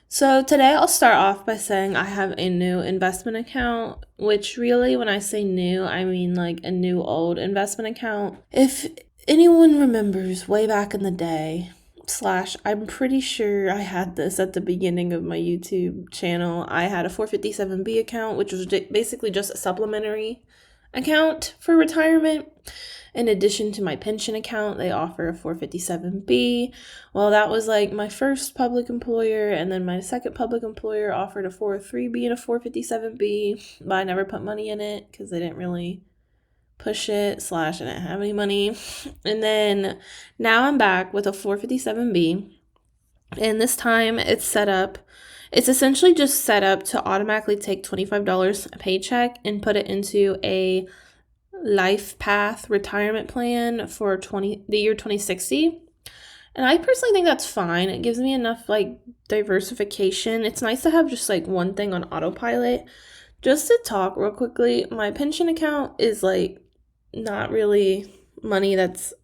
So today I'll start off by saying I have a new investment account, which really, when I say new, I mean like a new old investment account. If anyone remembers way back in the day, slash, I'm pretty sure I had this at the beginning of my YouTube channel. I had a 457B account, which was basically just a supplementary account for retirement. In addition to my pension account, they offer a 457B. Well, that was like my first public employer, and then my second public employer offered a 403B and a 457B, but I never put money in it because they didn't really push it, slash, I didn't have any money. And then now I'm back with a 457B, and this time it's essentially just set up to automatically take $25 a paycheck and put it into a life path retirement plan for the year 2060. And I personally think that's fine. It gives me enough like diversification. It's nice to have just like one thing on autopilot. Just to talk real quickly, my pension account is like not really money this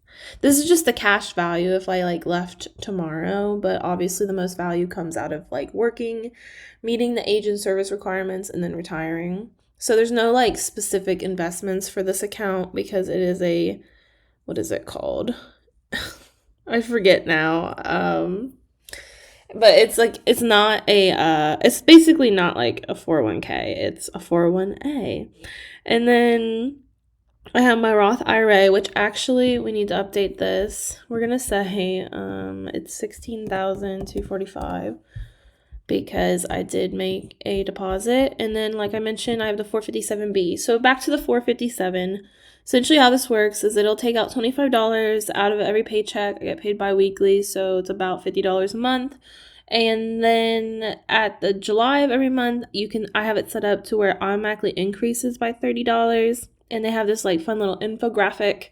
is just the cash value if I like left tomorrow, but obviously the most value comes out of like working, meeting the age and service requirements, and then retiring. So there's no like specific investments for this account because it is what is it called? I forget now. But it's not it's basically not like a 401k. It's a 401a. And then I have my Roth IRA, which actually we need to update this. We're gonna say it's $16,245 because I did make a deposit. And then, like I mentioned, I have the 457B. So back to the 457. Essentially, how this works is it'll take out $25 out of every paycheck. I get paid bi-weekly, so it's about $50 a month. And then at the July of every month, I have it set up to where it automatically increases by $30. And they have this like fun little infographic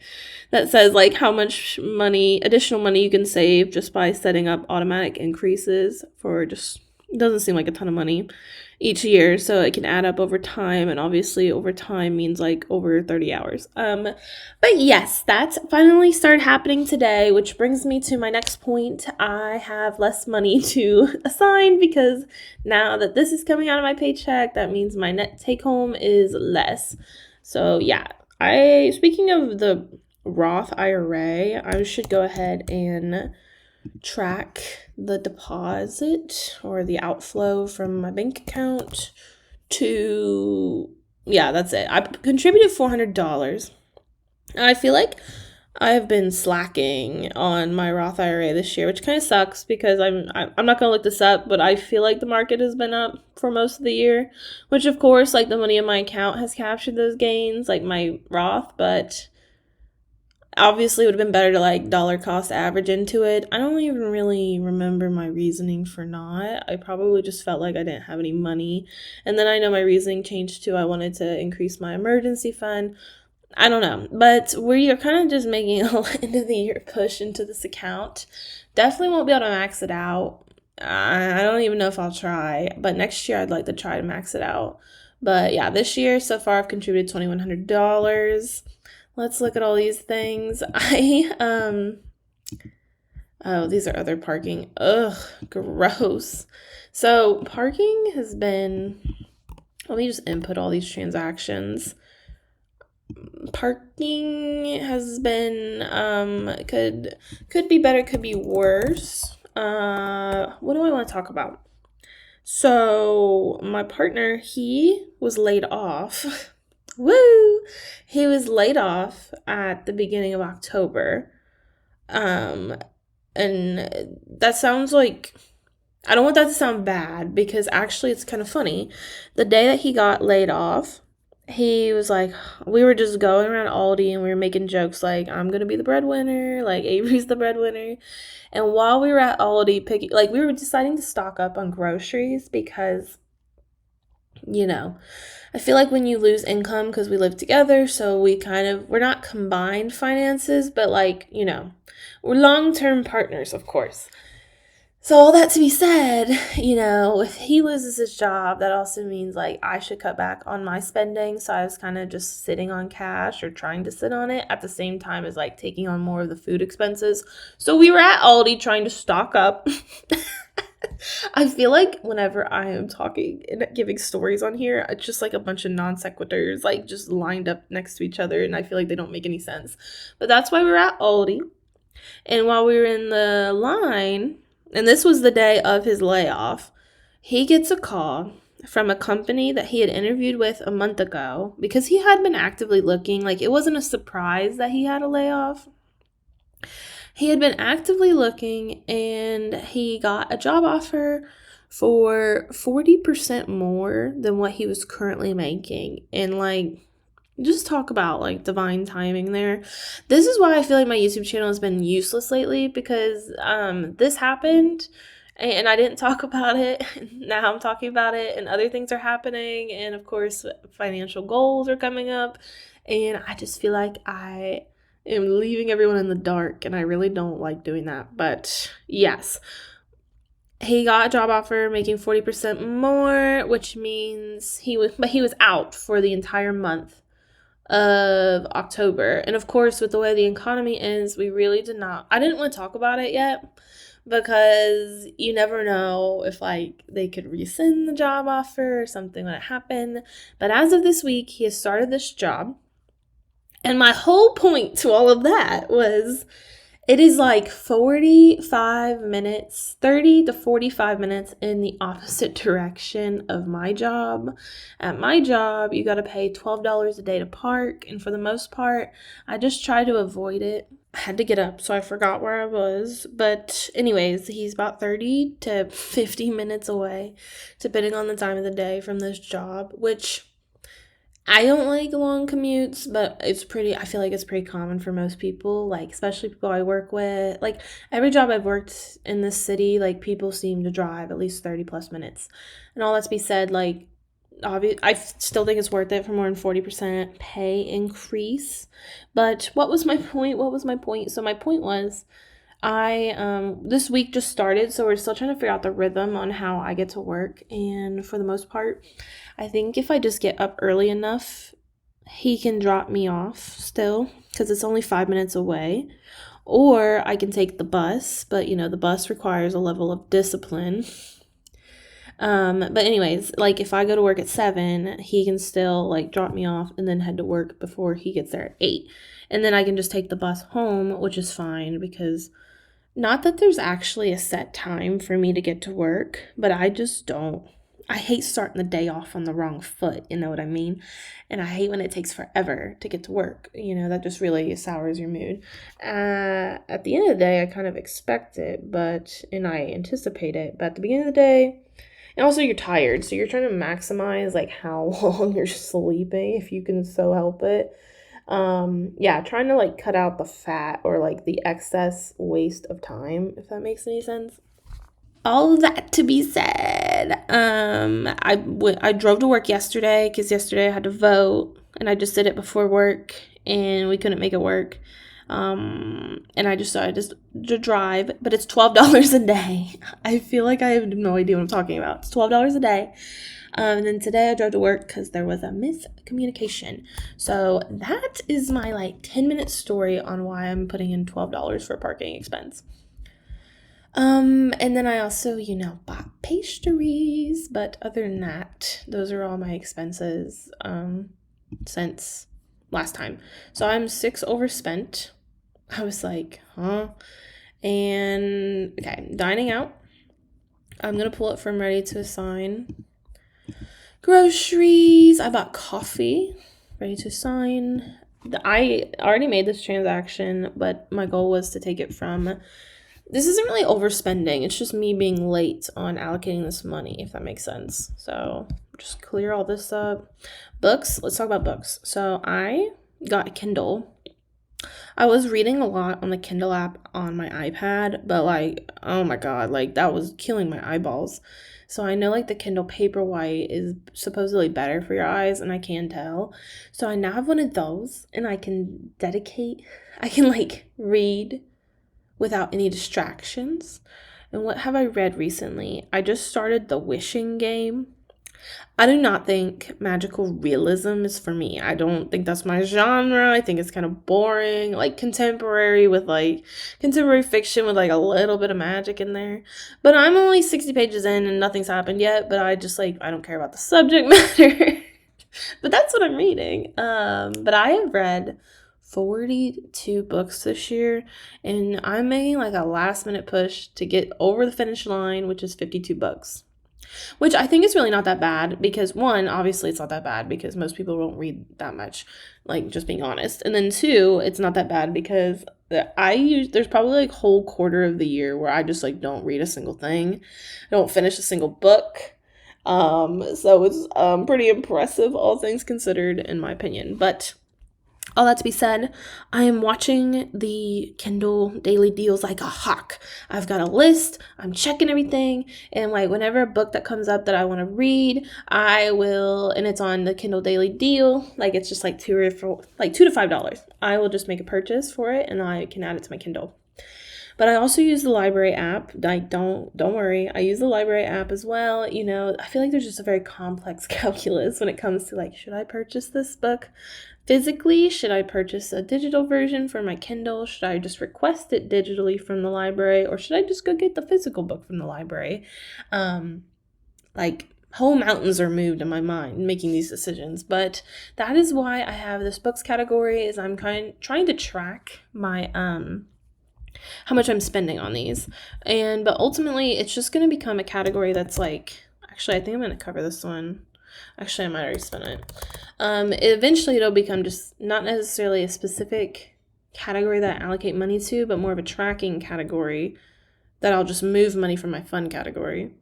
that says like how much additional money you can save just by setting up automatic increases for just, it doesn't seem like a ton of money each year, so it can add up over time, and obviously over time means like over 30 hours. But yes, that's finally started happening today, which brings me to my next point. I have less money to assign because now that this is coming out of my paycheck, that means my net take home is less. So yeah, speaking of the Roth IRA, I should go ahead and track the deposit or the outflow from my bank account that's it. I contributed $400. I feel like I have been slacking on my Roth IRA this year, which kind of sucks because I'm not gonna look this up, but I feel like the market has been up for most of the year, which of course, like the money in my account has captured those gains, like my Roth, but obviously it would have been better to like dollar cost average into it. I don't even really remember my reasoning for not. I probably just felt like I didn't have any money, and then I know my reasoning changed to I wanted to increase my emergency fund. I don't know, but we are kind of just making a end of the year push into this account. Definitely won't be able to max it out. I don't even know if I'll try, but next year I'd like to try to max it out. But yeah, this year so far I've contributed $2,100. Let's look at all these things. Oh, these are other parking. Ugh, gross. So parking has been, let me just input all these transactions. Parking has been could be better, could be worse. What do I want to talk about? So my partner, he was laid off. Woo! He was laid off at the beginning of October. And that sounds like, I don't want that to sound bad because actually it's kind of funny. The day that he got laid off, he was like, we were just going around Aldi and we were making jokes like, I'm going to be the breadwinner, like Avery's the breadwinner. And while we were at Aldi we were deciding to stock up on groceries because, I feel like when you lose income, because we live together, so we're not combined finances, but we're long-term partners, of course. So all that to be said, if he loses his job, that also means like I should cut back on my spending. So I was kind of just sitting on cash or trying to sit on it at the same time as like taking on more of the food expenses. So we were at Aldi trying to stock up. I feel like whenever I am talking and giving stories on here, it's just like a bunch of non sequiturs, like just lined up next to each other, and I feel like they don't make any sense. But that's why we were at Aldi. And while we were in the line, and this was the day of his layoff, he gets a call from a company that he had interviewed with a month ago because he had been actively looking. Like, it wasn't a surprise that he had a layoff. He had been actively looking and he got a job offer for 40% more than what he was currently making. And like, just talk about like divine timing there. This is why I feel like my YouTube channel has been useless lately, because this happened and I didn't talk about it. Now I'm talking about it and other things are happening, and of course financial goals are coming up, and I just feel like I am leaving everyone in the dark, and I really don't like doing that. But yes, he got a job offer making 40% more, which means he was out for the entire month of October. And of course, with the way the economy is, we really I didn't want to talk about it yet, because you never know if like they could rescind the job offer or something when it happened. But as of this week, he has started this job. And my whole point to all of that was, it is like 45 minutes, 30 to 45 minutes in the opposite direction of my job. At my job, you got to pay $12 a day to park. And for the most part, I just try to avoid it. I had to get up, so I forgot where I was. But anyways, he's about 30 to 50 minutes away, depending on the time of the day, from this job, which I don't like long commutes, but I feel like it's pretty common for most people, like, especially people I work with. Like, every job I've worked in this city, like, people seem to drive at least 30 plus minutes. And all that to be said, like, I still think it's worth it for more than 40% pay increase. But what was my point? So my point was, this week just started, so we're still trying to figure out the rhythm on how I get to work. And for the most part, I think if I just get up early enough, he can drop me off still, because it's only 5 minutes away. Or I can take the bus, but the bus requires a level of discipline. But anyways, like, if I go to work at 7, he can still like drop me off and then head to work before he gets there at 8. And then I can just take the bus home, which is fine, because not that there's actually a set time for me to get to work, but I just don't. I hate starting the day off on the wrong foot, you know what I mean? And I hate when it takes forever to get to work. That just really sours your mood. At the end of the day, I kind of expect it, and I anticipate it. But at the beginning of the day, and also you're tired, so you're trying to maximize like how long you're sleeping if you can so help it. Trying to like cut out the fat or like the excess waste of time, if that makes any sense. All of that to be said, I drove to work yesterday, because yesterday I had to vote, and I just did it before work, and we couldn't make it work. And I just decided to drive, but it's $12 a day. I feel like I have no idea what I'm talking about. It's $12 a day. And then today I drove to work because there was a miscommunication. So that is my like 10-minute story on why I'm putting in $12 for parking expense. And then I also, bought pastries, but other than that, those are all my expenses, since last time. So I'm 6 overspent. I was like, huh? And okay, dining out. I'm gonna pull it from ready to assign. Groceries. I bought coffee, ready to assign. I already made this transaction, but my goal was to take it from. This isn't really overspending. It's just me being late on allocating this money, if that makes sense. So just clear all this up. Books. Let's talk about books. So I got a Kindle. I was reading a lot on the Kindle app on my iPad, but like, oh my God, like that was killing my eyeballs. So I know like the Kindle Paperwhite is supposedly better for your eyes, and I can tell. So I now have one of those, and I can like read without any distractions. And what have I read recently? I just started The Wishing Game. I do not think magical realism is for me. I don't think that's my genre. I think it's kind of boring, like contemporary fiction with like a little bit of magic in there. But I'm only 60 pages in and nothing's happened yet, but I just like I don't care about the subject matter. But that's what I'm reading. But I have read 42 books this year, and I'm making like a last minute push to get over the finish line, which is 52 books. Which I think is really not that bad because, one, obviously it's not that bad because most people don't read that much, like just being honest. And then two, it's not that bad because there's probably like whole quarter of the year where I just like don't read a single thing. I don't finish a single book. So it's pretty impressive, all things considered, in my opinion. But all that to be said, I am watching the Kindle daily deals like a hawk. I've got a list, I'm checking everything, and like whenever a book that comes up that I want to read, I will, and it's on the Kindle daily deal, like it's just like $2 to $5. I will just make a purchase for it and I can add it to my Kindle. But I also use the library app. Like, don't worry. I use the library app as well. You know, I feel like there's just a very complex calculus when it comes to like, should I purchase this book physically? Should I purchase a digital version for my Kindle? Should I just request it digitally from the library? Or should I just go get the physical book from the library? Like, whole mountains are moved in my mind making these decisions. But that is why I have this books category, is I'm trying to track my how much I'm spending on these. But ultimately it's just going to become a category that's like, actually, I think I'm going to cover this one. Actually, I might already spend it. Eventually it'll become just not necessarily a specific category that I allocate money to, but more of a tracking category that I'll just move money from my fun category,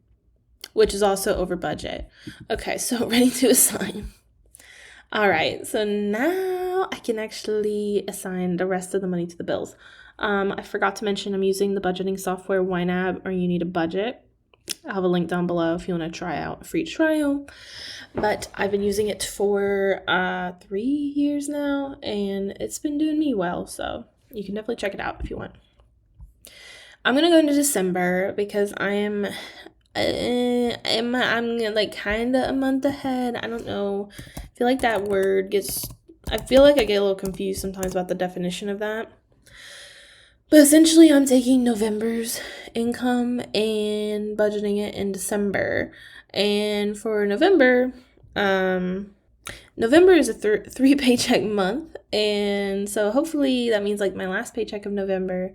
which is also over budget. Okay, so ready to assign. All right, so now I can actually assign the rest of the money to the bills. I forgot to mention I'm using the budgeting software YNAB, or You Need a Budget. I'll have a link down below if you want to try out a free trial. But I've been using it for 3 years now, and it's been doing me well, so you can definitely check it out if you want. I'm going to go into December because I'm like kind of a month ahead. I don't know. I feel like that word I feel like I get a little confused sometimes about the definition of that. But essentially, I'm taking November's income and budgeting it in December. And for November is a 3 paycheck month. And so hopefully that means like my last paycheck of November,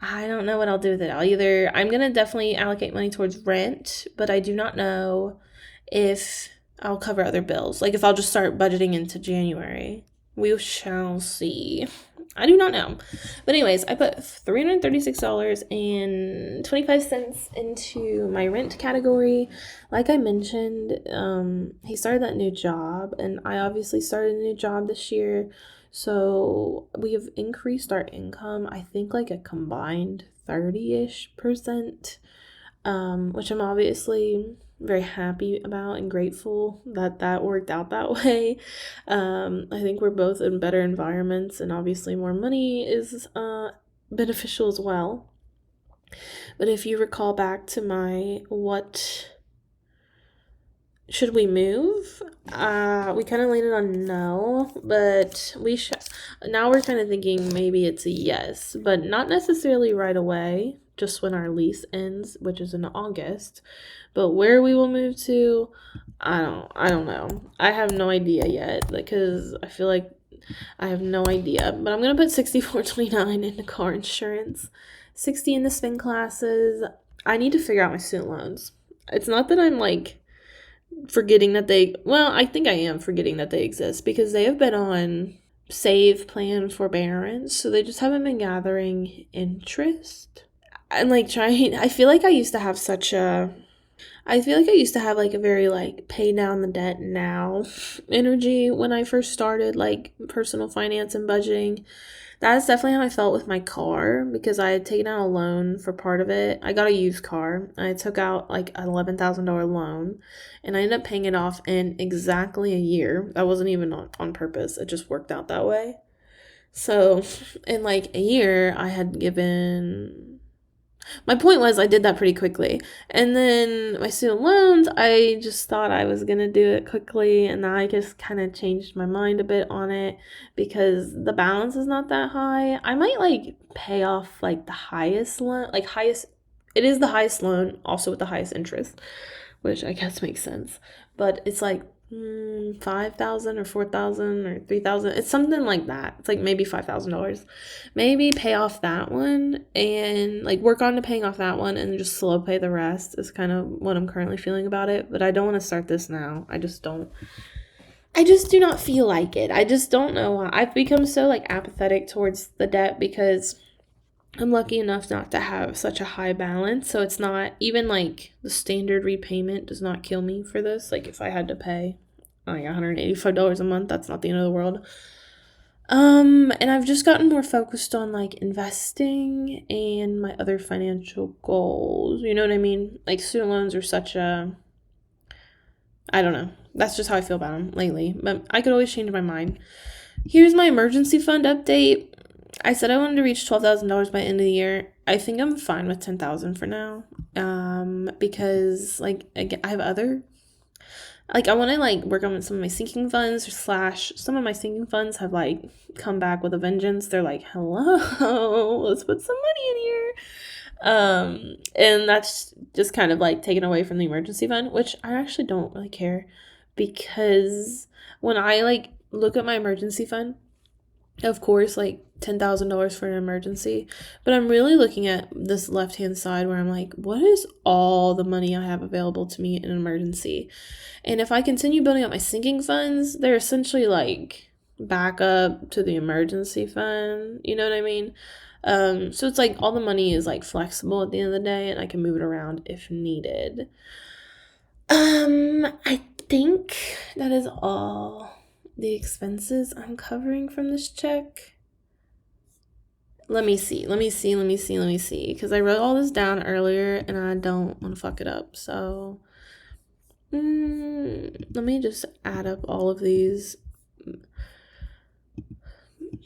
I don't know what I'll do with it. I'm going to definitely allocate money towards rent, but I do not know if I'll cover other bills. Like if I'll just start budgeting into January. We shall see. I do not know. But anyways, I put $336.25 into my rent category. Like I mentioned, he started that new job, and I obviously started a new job this year. So we have increased our income, I think like a combined 30-ish%, which I'm obviously very happy about and grateful that worked out that way. I think we're both in better environments, and obviously more money is beneficial as well. But if you recall back to my what should we move? We kind of landed on no, but now we're kind of thinking maybe it's a yes, but not necessarily right away, just when our lease ends, which is in August. But where we will move to, I don't know. I have no idea yet, because I feel like I have no idea. But I'm gonna put $64.29 into car insurance, $60 into spin classes. I need to figure out my student loans. It's not that I'm like forgetting that I think I am forgetting that they exist, because they have been on save plan forbearance, so they just haven't been gathering interest. And like I feel like I used to have like a very like pay down the debt now energy when I first started like personal finance and budgeting. That's definitely how I felt with my car, because I had taken out a loan for part of it. I got a used car. I took out like an $11,000 loan, and I ended up paying it off in exactly a year. That wasn't even on purpose. It just worked out that way. So in like a year, I had given My point was I did that pretty quickly. And then my student loans, I just thought I was going to do it quickly. And I just kind of changed my mind a bit on it because the balance is not that high. I might like pay off like the highest loan, like highest, it is the highest loan, also with the highest interest, which I guess makes sense. But it's like 5,000 or 4,000 or 3,000. It's something like that. It's like maybe $5,000. Maybe pay off that one and like work on to paying off that one and just slow pay the rest is kind of what I'm currently feeling about it. But I don't want to start this now. I just do not feel like it. I just don't know why. I've become so like apathetic towards the debt because I'm lucky enough not to have such a high balance, so it's not even like the standard repayment does not kill me for this. Like if I had to pay like $185 a month, that's not the end of the world. And I've just gotten more focused on like investing and my other financial goals. You know what I mean? Like student loans are such a, I don't know. That's just how I feel about them lately, but I could always change my mind. Here's my emergency fund update. I said I wanted to reach $12,000 by end of the year. I think I'm fine with $10,000 for now. Because like again, I have other like I want to like work on some of my sinking funds / some of my sinking funds have like come back with a vengeance. They're like, hello, let's put some money in here. And that's just kind of like taken away from the emergency fund, which I actually don't really care because when I like look at my emergency fund, of course, like $10,000 for an emergency, but I'm really looking at this left-hand side where I'm like, what is all the money I have available to me in an emergency? And if I continue building up my sinking funds, they're essentially like backup to the emergency fund. You know what I mean? So it's like all the money is like flexible at the end of the day and I can move it around if needed. I think that is all the expenses I'm covering from this check. Let me see, because I wrote all this down earlier and I don't want to fuck it up. So let me just add up all of these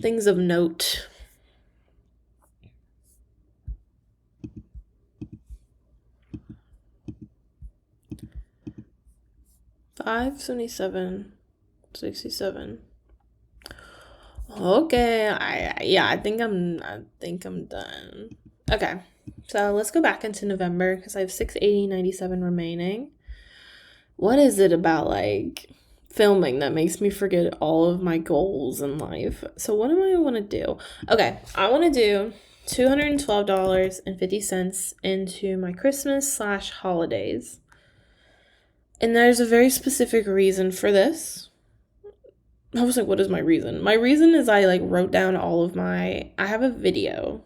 things of note. $577.67. Okay, I think I'm done. Okay, so let's go back into November because I have $680.97 remaining. What is it about like filming that makes me forget all of my goals in life? So what do I want to do? Okay, I want to do $212.50 into my Christmas / holidays. And there's a very specific reason for this. I was like, what is my reason? My reason is I like wrote down all of I have a video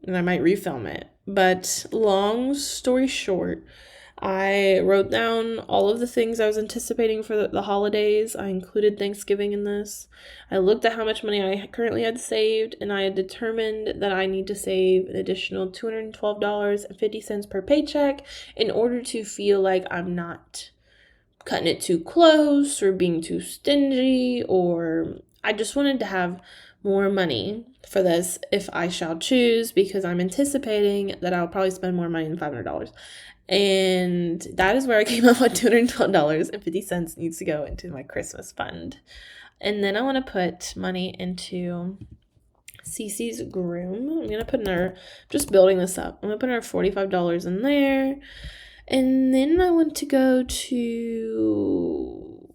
and I might refilm it. But long story short, I wrote down all of the things I was anticipating for the holidays. I included Thanksgiving in this. I looked at how much money I currently had saved and I had determined that I need to save an additional $212.50 per paycheck in order to feel like I'm not cutting it too close or being too stingy, or I just wanted to have more money for this if I shall choose, because I'm anticipating that I'll probably spend more money than $500. And that is where I came up with $212.50 needs to go into my Christmas fund. And then I want to put money into Cece's groom. I'm going to put in her, just building this up, I'm going to put in her $45 in there. And then I want to go to,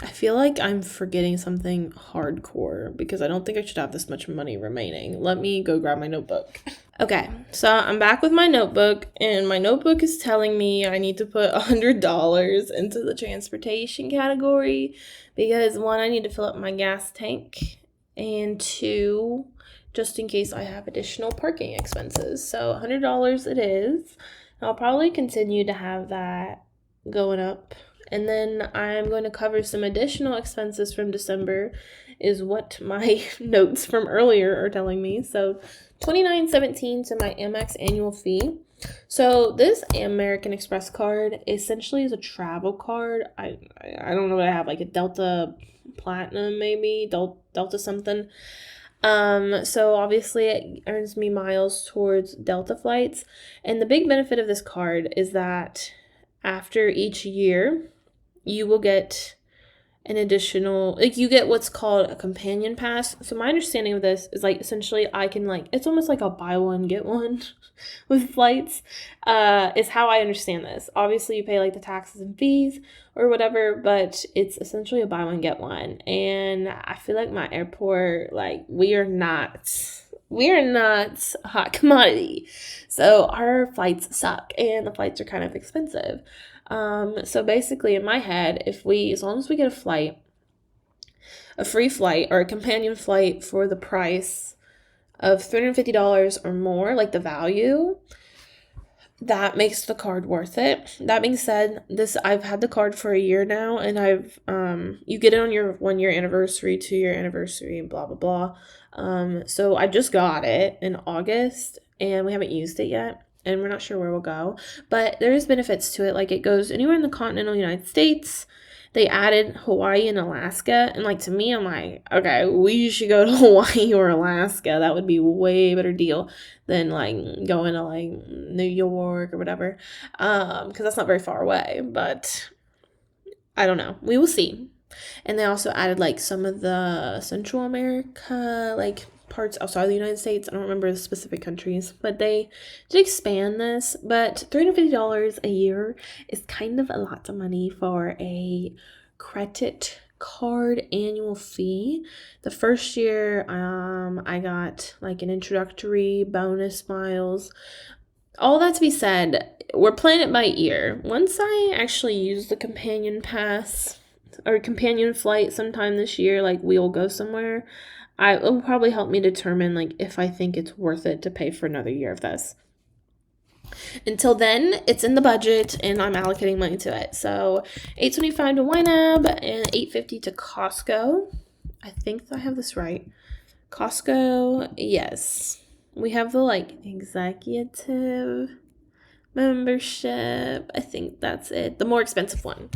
I feel like I'm forgetting something hardcore because I don't think I should have this much money remaining. Let me go grab my notebook. Okay, so I'm back with my notebook, and my notebook is telling me I need to put $100 into the transportation category because 1, I need to fill up my gas tank, and 2, just in case I have additional parking expenses. So $100 it is. I'll probably continue to have that going up. And then I'm going to cover some additional expenses from December is what my notes from earlier are telling me. So $29.17 to my Amex annual fee. So this American Express card essentially is a travel card. I don't know what I have, like a Delta Platinum maybe, Delta something. So obviously it earns me miles towards Delta flights. And the big benefit of this card is that after each year, you will get an additional, like, you get what's called a companion pass. So my understanding of this is, like, essentially I can, like, it's almost like a buy one get one with flights, is how I understand this. Obviously you pay, like, the taxes and fees or whatever, but it's essentially a buy one get one. And I feel like my airport, like, we are not a hot commodity. So our flights suck and the flights are kind of expensive. So basically in my head, as long as we get a free flight or a companion flight for the price of $350 or more, like the value, that makes the card worth it. That being said, I've had the card for a year now, and you get it on your 1-year anniversary, 2-year anniversary, and blah, blah, blah. So I just got it in August, and we haven't used it yet, and we're not sure where we'll go, but there's benefits to it. Like, it goes anywhere in the continental United States. They added Hawaii and Alaska, and, like, to me, I'm like, okay, we should go to Hawaii or Alaska. That would be a way better deal than, like, going to, like, New York or whatever, because that's not very far away. But I don't know. We will see. And they also added, like, some of the Central America, like, parts outside the United States. I don't remember the specific countries, but they did expand this. But $350 a year is kind of a lot of money for a credit card annual fee. The first year, I got, like, an introductory bonus miles. All that to be said, we're playing it by ear. Once I actually use the companion pass or companion flight sometime this year, like, we'll go somewhere, it will probably help me determine, like, if I think it's worth it to pay for another year of this. Until then, it's in the budget and I'm allocating money to it. So $8.25 to YNAB and $8.50 to Costco. I think I have this right. Costco, yes. We have the, like, executive membership. I think that's it. The more expensive one.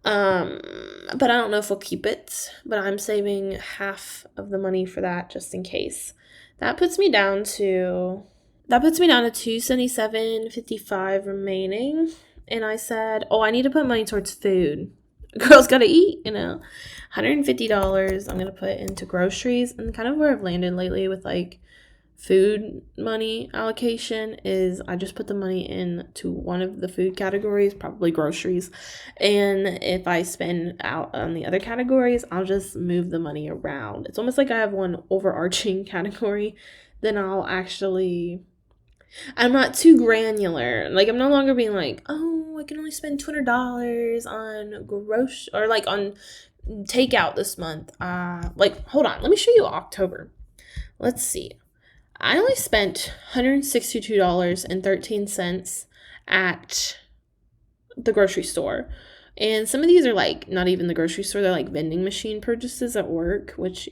But I don't know if we'll keep it, but I'm saving half of the money for that just in case. That puts me down to $277.55 remaining. And I said, I need to put money towards food. Girls gotta eat, $150 I'm gonna put into groceries. And kind of where I've landed lately with, like, food money allocation is I just put the money into one of the food categories, probably groceries, and if I spend out on the other categories, I'll just move the money around. It's almost like I have one overarching category. Then I'm not too granular. Like, I'm no longer being like, I can only spend $200 on or, like, on takeout this month. Hold on, let me show you October. Let's see. I only spent $162.13 at the grocery store. And some of these are, like, not even the grocery store. They're, like, vending machine purchases at work, which,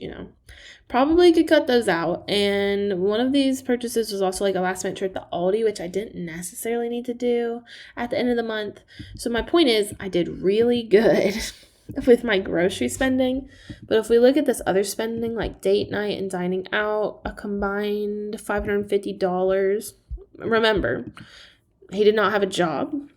probably could cut those out. And one of these purchases was also, like, a last-minute trip to Aldi, which I didn't necessarily need to do at the end of the month. So my point is, I did really good with my grocery spending. But if we look at this other spending, like date night and dining out, a combined $550. Remember, he did not have a job,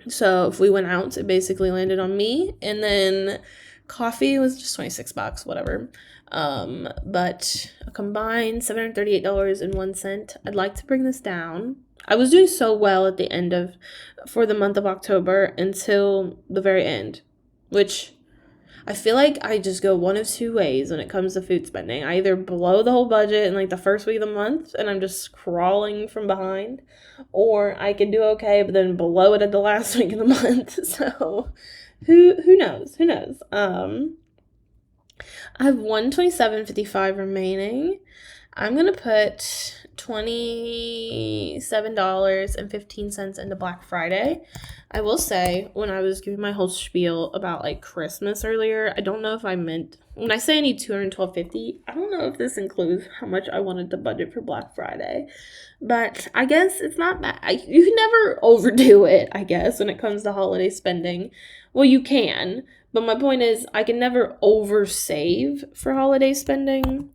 so if we went out, it basically landed on me. And then coffee was just $26, whatever. But a combined $738.01. I'd like to bring this down. I was doing so well for the month of October until the very end, which I feel like I just go one of two ways when it comes to food spending. I either blow the whole budget in, like, the first week of the month and I'm just crawling from behind, or I can do okay but then blow it at the last week of the month. So who knows? I have $127.55 remaining. I'm gonna put $27.15 into Black Friday. I will say, when I was giving my whole spiel about, like, Christmas earlier, I don't know if I meant, when I say I need $212.50, I don't know if this includes how much I wanted to budget for Black Friday. But I guess it's not bad. You can never overdo it, I guess, when it comes to holiday spending. Well, you can, but my point is, I can never oversave for holiday spending.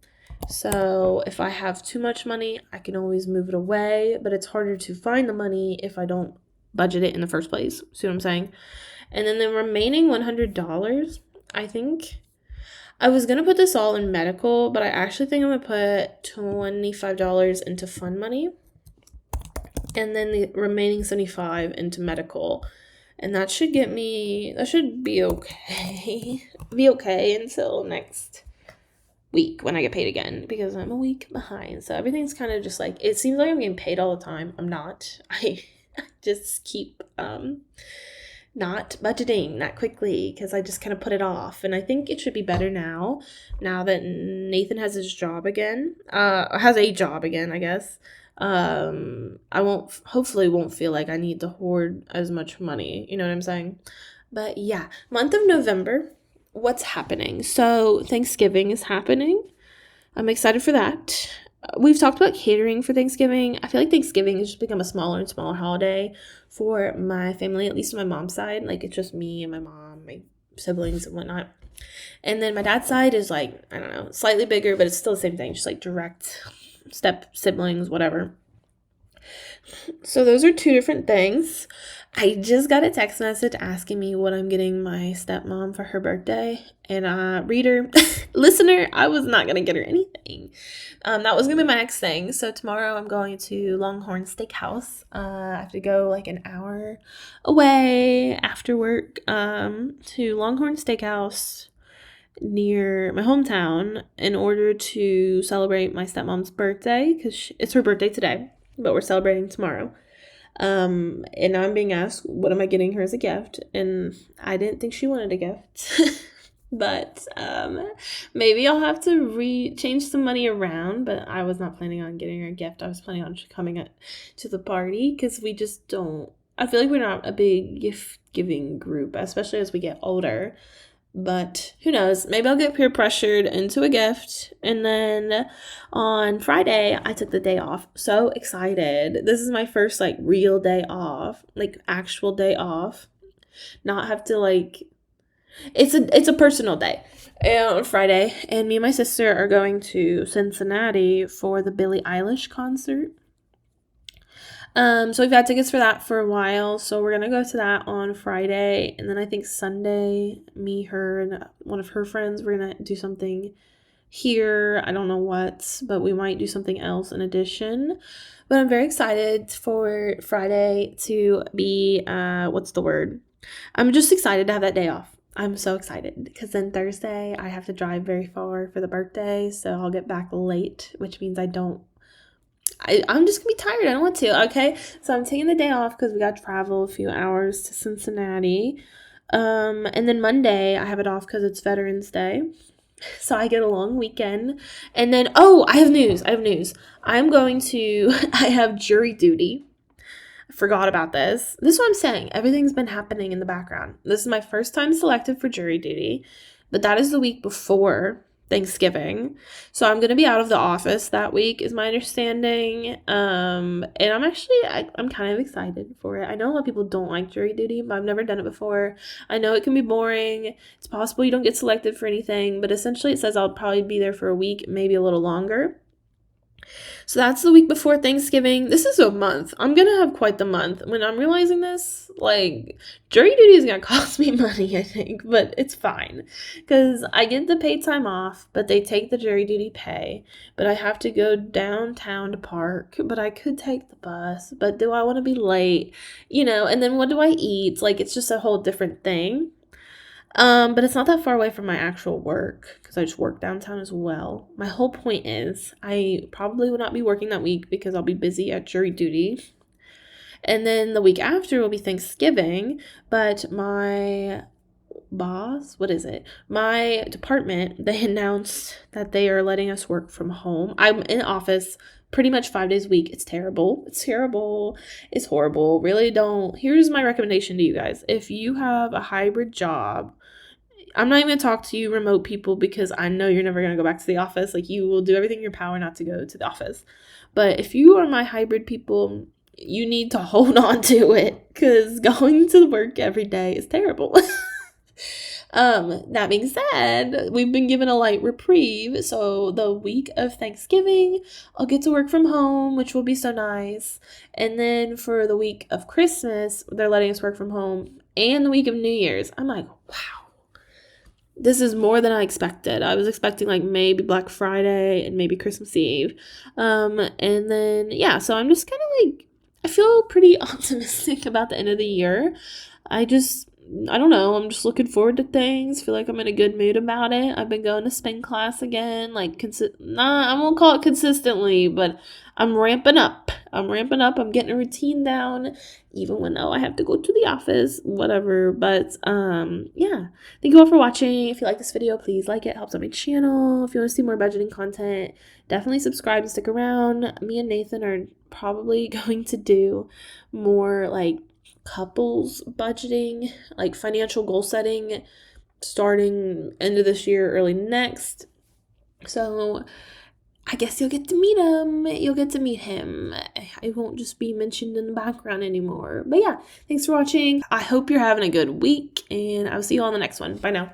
So if I have too much money, I can always move it away, but it's harder to find the money if I don't budget it in the first place. See what I'm saying? And then the remaining $100, I think I was going to put this all in medical, but I actually think I'm going to put $25 into fund money and then the remaining 75 into medical. And that should be okay. Be okay until next week when I get paid again, because I'm a week behind. So everything's kind of just like, it seems like I'm getting paid all the time. I'm not. I just keep not budgeting that quickly because I just kind of put it off. And I think it should be better now that Nathan has his job again. Has a job again, I guess. I hopefully won't feel like I need to hoard as much money. You know what I'm saying? But yeah, month of November, what's happening? So Thanksgiving is happening. I'm excited for that. We've talked about catering for Thanksgiving. I feel like Thanksgiving has just become a smaller and smaller holiday for my family, at least on my mom's side. Like, it's just me and my mom, my siblings and whatnot. And then my dad's side is like, I don't know, slightly bigger, but it's still the same thing. Just like direct step siblings, whatever. So those are two different things. I just got a text message asking me what I'm getting my stepmom for her birthday. And reader, listener, I was not going to get her anything. That was going to be my next thing. So tomorrow I'm going to Longhorn Steakhouse. I have to go like an hour away after work to Longhorn Steakhouse near my hometown in order to celebrate my stepmom's birthday, because it's her birthday today, but we're celebrating tomorrow. And I'm being asked, what am I getting her as a gift? And I didn't think she wanted a gift. But maybe I'll have to change some money around. But I was not planning on getting her a gift. I was planning on coming to the party, because we just don't, I feel like we're not a big gift giving group, especially as we get older. But who knows? Maybe I'll get peer pressured into a gift. And then on Friday, I took the day off. So excited. This is my first like real day off, like actual day off. Not have to like, it's a personal day on Friday. And me and my sister are going to Cincinnati for the Billie Eilish concert. So we've had tickets for that for a while. So we're going to go to that on Friday. And then I think Sunday, me, her, and one of her friends, we're going to do something here. I don't know what, but we might do something else in addition. But I'm very excited for Friday to be, what's the word? I'm just excited to have that day off. I'm so excited because then Thursday I have to drive very far for the birthday. So I'll get back late, which means I'm just going to be tired. I don't want to, okay? So I'm taking the day off because we got to travel a few hours to Cincinnati. And then Monday, I have it off because it's Veterans Day. So I get a long weekend. And then, I have news. I have jury duty. I forgot about this. This is what I'm saying. Everything's been happening in the background. This is my first time selected for jury duty. But that is the week before Thanksgiving. So I'm going to be out of the office that week is my understanding. And I'm kind of excited for it. I know a lot of people don't like jury duty, but I've never done it before. I know it can be boring. It's possible you don't get selected for anything, but essentially it says I'll probably be there for a week, maybe a little longer. So that's the week before Thanksgiving. This is a month. I'm going to have quite the month. When I'm realizing this, like, jury duty is going to cost me money, I think. But it's fine. Because I get the paid time off, but they take the jury duty pay. But I have to go downtown to park. But I could take the bus. But do I want to be late? And then what do I eat? Like, it's just a whole different thing. But it's not that far away from my actual work because I just work downtown as well. My whole point is I probably will not be working that week because I'll be busy at jury duty. And then the week after will be Thanksgiving, but my boss, my department, they announced that they are letting us work from home. I'm in office pretty much 5 days a week. It's terrible. It's horrible. Really don't. Here's my recommendation to you guys. If you have a hybrid job, I'm not even going to talk to you remote people because I know you're never going to go back to the office. Like, you will do everything in your power not to go to the office. But if you are my hybrid people, you need to hold on to it because going to work every day is terrible. That being said, we've been given a light reprieve. So the week of Thanksgiving, I'll get to work from home, which will be so nice. And then for the week of Christmas, they're letting us work from home. And the week of New Year's, I'm like, wow, this is more than I expected. I was expecting like maybe Black Friday and maybe Christmas Eve. And then, yeah, so I'm just kind of like, I feel pretty optimistic about the end of the year. I don't know. I'm just looking forward to things. Feel like I'm in a good mood about it. I've been going to spin class again. I won't call it consistently, but I'm ramping up. I'm getting a routine down, even when I have to go to the office, whatever. But yeah. Thank you all for watching. If you like this video, please like it. It helps out my channel. If you want to see more budgeting content, definitely subscribe and stick around. Me and Nathan are probably going to do more like couples budgeting, like financial goal setting, starting end of this year, early next. So I guess you'll get to meet him. You'll get to meet him. I won't just be mentioned in the background anymore. But yeah, thanks for watching. I hope you're having a good week, and I'll see you on the next one. Bye now.